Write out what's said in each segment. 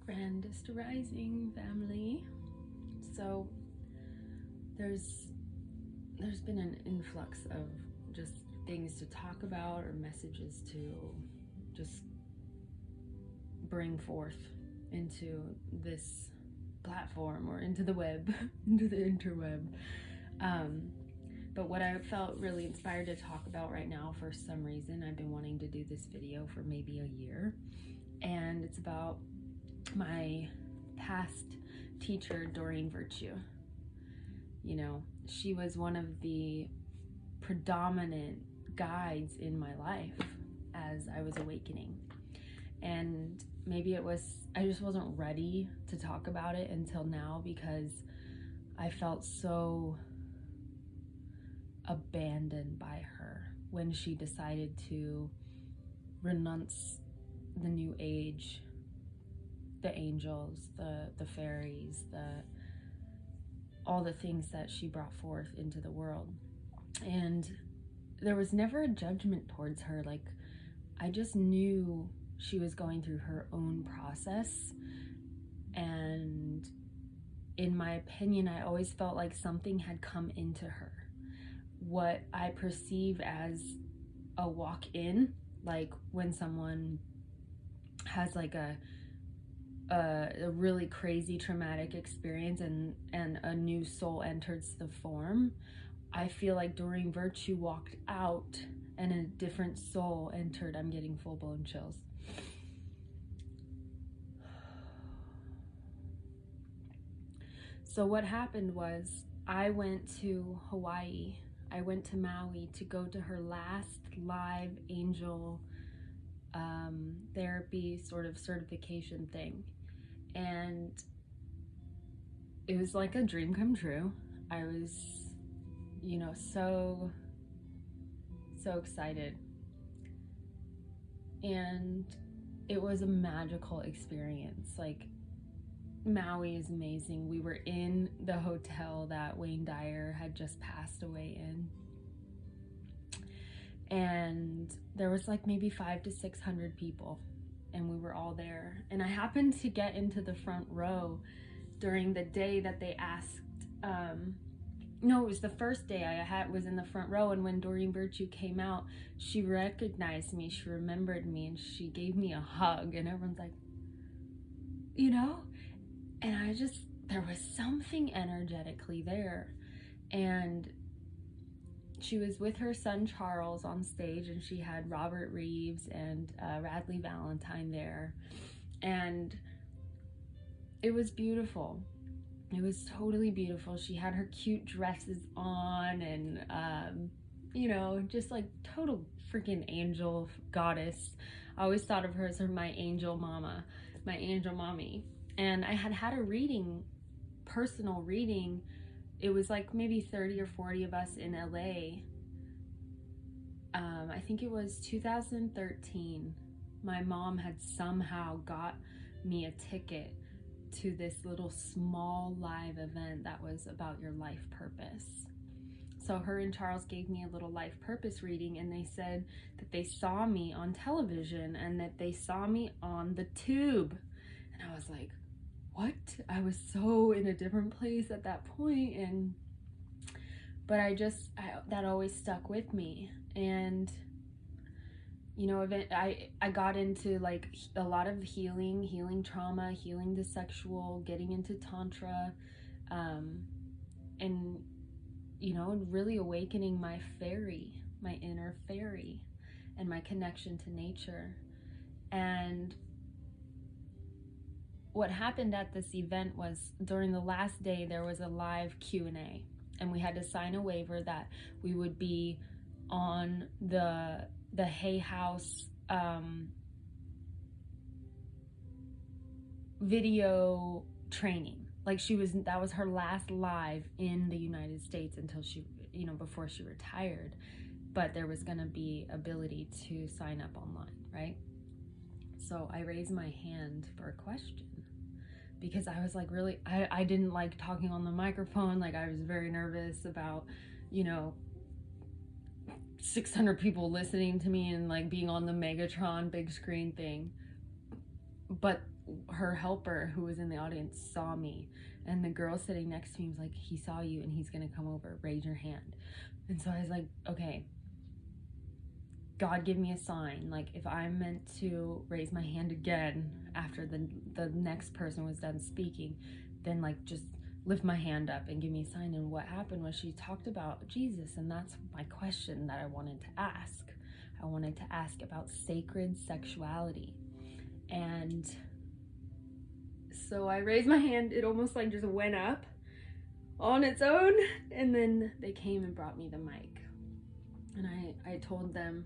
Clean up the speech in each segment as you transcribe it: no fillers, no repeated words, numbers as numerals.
Grandest rising family. So there's been an influx of just things to talk about or messages to just bring forth into this platform or into the web, into the interweb. But what I felt really inspired to talk about right now, for some reason, I've been wanting to do this video for maybe a year, and it's about my past teacher, Doreen Virtue. You know, she was one of the predominant guides in my life as I was awakening. And maybe it was, I just wasn't ready to talk about it until now, because I felt so abandoned by her when she decided to renounce the new age, the angels, the fairies, all the things that she brought forth into the world. And there was never a judgment towards her. Like, I just knew she was going through her own process, and in my opinion, I always felt like something had come into her, what I perceive as a walk-in, like when someone has like a really crazy traumatic experience and a new soul enters the form. I feel like Doreen Virtue walked out and a different soul entered. I'm getting full-blown chills. So what happened was, I went to Hawaii. I went to Maui to go to her last live angel therapy sort of certification thing. And it was like a dream come true. I was, you know, so excited. And it was a magical experience. Like, Maui is amazing. We were in the hotel that Wayne Dyer had just passed away in. And there was like maybe 500 to 600 people, and we were all there. And I happened to get into the front row during the day that they asked, no, it was the first day I was in the front row, and when Doreen Virtue came out, she recognized me, she remembered me, and she gave me a hug, and everyone's like, you know? And there was something energetically there. And she was with her son Charles on stage, and she had Robert Reeves and Radley Valentine there. And it was beautiful. It was totally beautiful. She had her cute dresses on, and you know, just like total freaking angel goddess. I always thought of her as my angel mama, my angel mommy. And I had a reading, personal reading. It was like maybe 30 or 40 of us in LA. I think it was 2013. My mom had somehow got me a ticket to this little small live event that was about your life purpose. So her and Charles gave me a little life purpose reading, and they said that they saw me on television and that they saw me on the tube. And I was like, what? I was so in a different place at that point. But that always stuck with me. And you know, I got into like a lot of healing trauma, healing the sexual, getting into tantra, and you know, really awakening my fairy, my inner fairy, and my connection to nature. And what happened at this event was, during the last day, there was a live Q&A, and we had to sign a waiver that we would be on the Hay House video training. Like, that was her last live in the United States until she, you know, before she retired. But there was going to be ability to sign up online, right? So I raised my hand for a question, because I was like, really, I didn't like talking on the microphone. Like, I was very nervous about, you know, 600 people listening to me and like being on the Megatron big screen thing. But her helper who was in the audience saw me, and the girl sitting next to me was like, he saw you and he's gonna come over, raise your hand. And so I was like, okay, God, give me a sign. Like, if I'm meant to raise my hand again after the next person was done speaking, then like just lift my hand up and give me a sign. And what happened was she talked about Jesus, and that's my question that I wanted to ask. I wanted to ask about sacred sexuality. And so I raised my hand. It almost like just went up on its own, and then they came and brought me the mic. And I told them,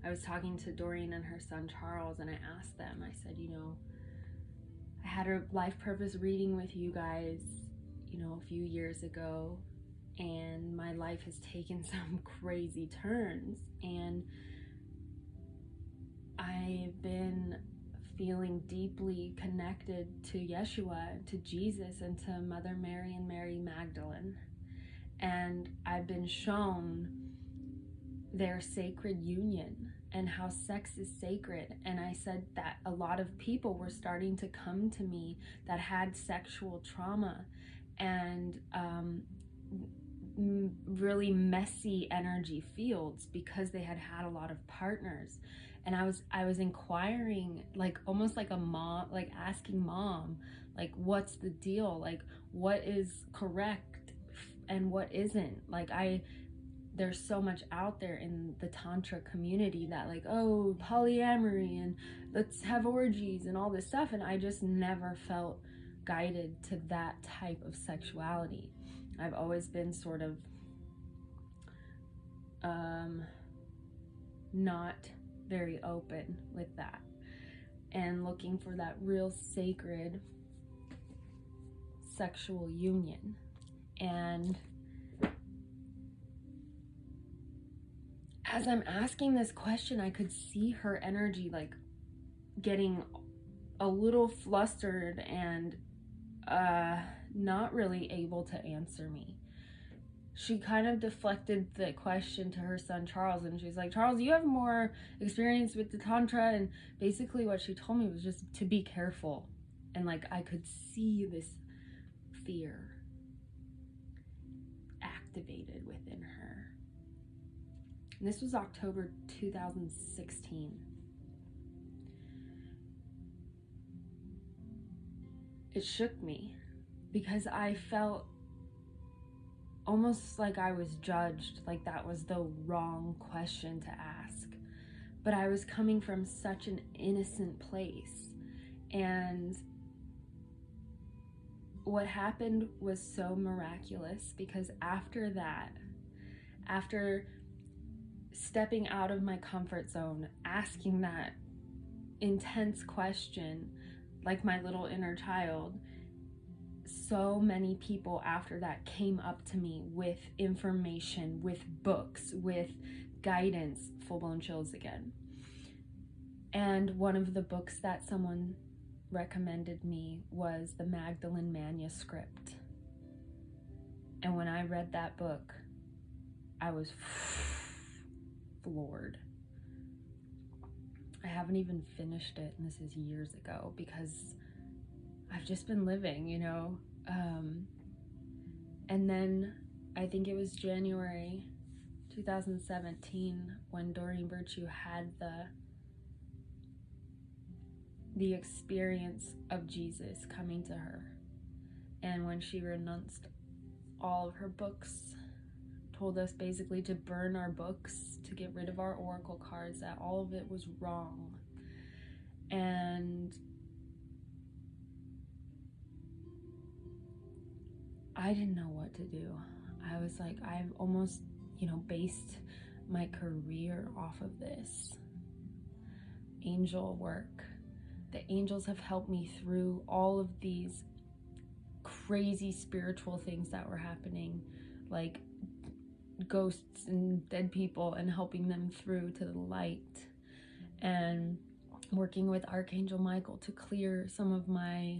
I was talking to Doreen and her son Charles, and I asked them, I said, you know, I had a life purpose reading with you guys, you know, a few years ago, and my life has taken some crazy turns, and I've been feeling deeply connected to Yeshua, to Jesus, and to Mother Mary and Mary Magdalene. And I've been shown their sacred union and how sex is sacred. And I said that a lot of people were starting to come to me that had sexual trauma and really messy energy fields because they had had a lot of partners. And I was inquiring, like almost like a mom, like asking mom, like, what's the deal? Like, what is correct and what isn't? Like, there's so much out there in the Tantra community that like, oh, polyamory and let's have orgies and all this stuff. And I just never felt guided to that type of sexuality. I've always been sort of not very open with that and looking for that real sacred sexual union. And as I'm asking this question, I could see her energy like getting a little flustered and not really able to answer me. She kind of deflected the question to her son Charles, and she's like, Charles, you have more experience with the Tantra. And basically what she told me was just to be careful. And like, I could see this fear activated within her. And this was October 2016. It shook me because I felt almost like I was judged, like that was the wrong question to ask. But I was coming from such an innocent place. And what happened was so miraculous, because after that, after stepping out of my comfort zone, asking that intense question, like my little inner child, so many people after that came up to me with information, with books, with guidance. Full-blown chills again. And one of the books that someone recommended me was the Magdalene Manuscript. And when I read that book, I was floored. I haven't even finished it, and this is years ago, because I've just been living, you know. And then I think it was January 2017 when Doreen Virtue had the experience of Jesus coming to her. And when she renounced all of her books, told us basically to burn our books, to get rid of our oracle cards, that all of it was wrong. And I didn't know what to do. I was like, I've almost, you know, based my career off of this angel work. The angels have helped me through all of these crazy spiritual things that were happening, like ghosts and dead people, and helping them through to the light, and working with Archangel Michael to clear some of my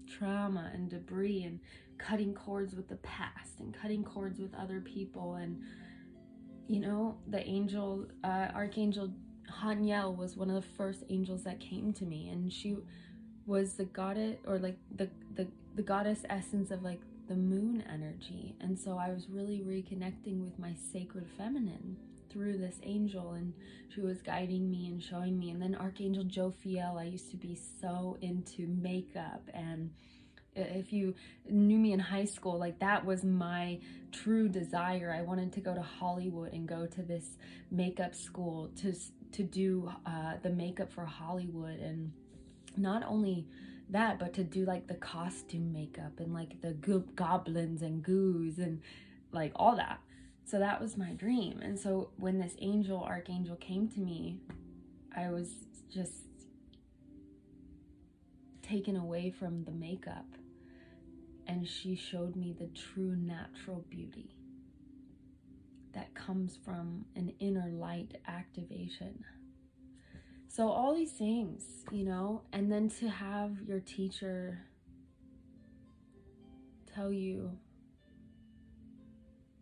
trauma and debris, and cutting cords with the past and cutting cords with other people. And you know, the angel, Archangel Haniel was one of the first angels that came to me, and was the goddess, or like the goddess essence of like the moon energy. And so I was really reconnecting with my sacred feminine through this angel, and she was guiding me and showing me. And then Archangel Jophiel, I used to be so into makeup, and if you knew me in high school, like that was my true desire. I wanted to go to Hollywood and go to this makeup school to do the makeup for Hollywood, and not only that, but to do like the costume makeup and like the goblins and goos and like all that. So that was my dream. And so when this archangel came to me, I was just taken away from the makeup, and she showed me the true natural beauty that comes from an inner light activation. So all these things, you know, and then to have your teacher tell you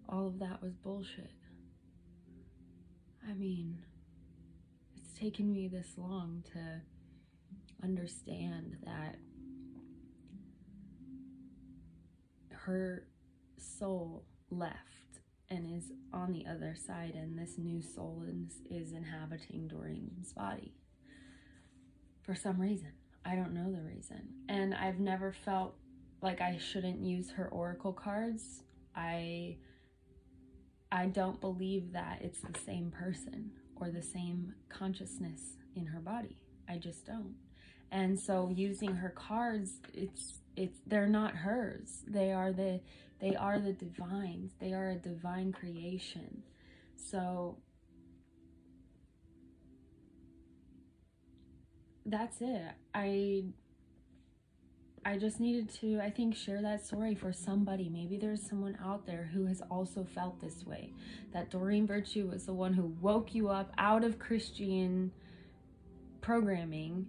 all of that was bullshit. I mean, it's taken me this long to understand that her soul left and is on the other side, and this new soul is inhabiting Doreen's body for some reason. I don't know the reason. And I've never felt like I shouldn't use her oracle cards. I don't believe that it's the same person or the same consciousness in her body. I just don't. And so using her cards, they're not hers. They are the divines. They are a divine creation. So that's it. I just needed to, I think, share that story for somebody. Maybe there's someone out there who has also felt this way, that Doreen Virtue was the one who woke you up out of Christian programming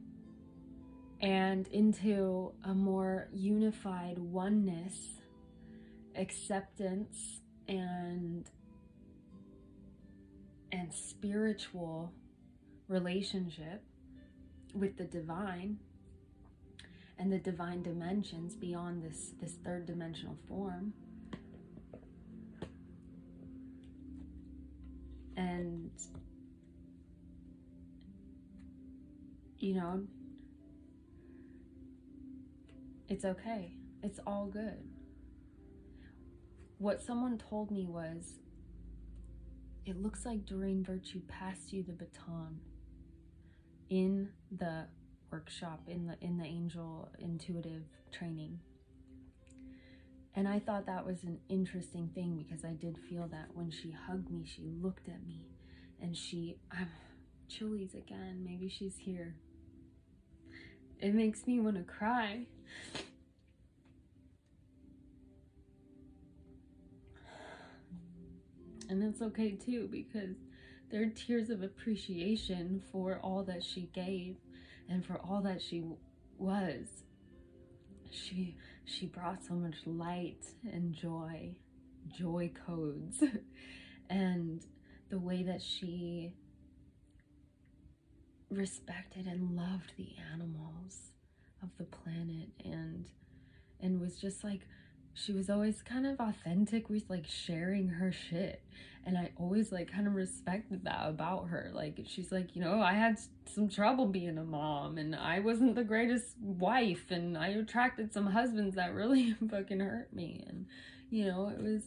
and into a more unified oneness, acceptance, and spiritual relationship with the divine and the divine dimensions beyond this third dimensional form. And you know, it's okay. It's all good. What someone told me was, it looks like Doreen Virtue passed you the baton in the workshop, in the angel intuitive training. And I thought that was an interesting thing, because I did feel that when she hugged me, she looked at me, and I'm chillies again. Maybe she's here. It makes me want to cry. And it's okay too, because they're tears of appreciation for all that she gave and for all that she was. She brought so much light and joy codes, and the way that she respected and loved the animals of the planet, and was just like, she was always kind of authentic with like sharing her shit, and I always like kind of respected that about her. Like, she's like, you know, I had some trouble being a mom, and I wasn't the greatest wife, and I attracted some husbands that really fucking hurt me, and you know, it was,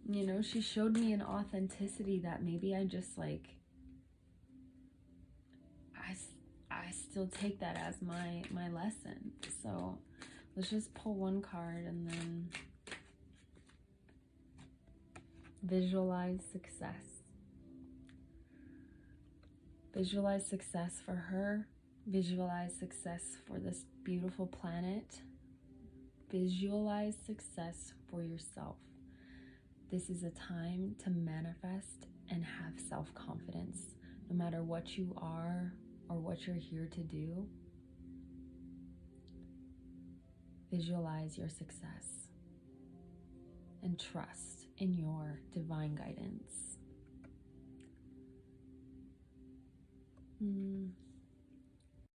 you know, she showed me an authenticity that maybe I just like, I still take that as my lesson. So let's just pull one card and then visualize success. Visualize success for her. Visualize success for this beautiful planet. Visualize success for yourself. This is a time to manifest and have self-confidence. No matter what you are or what you're here to do, visualize your success and trust in your divine guidance.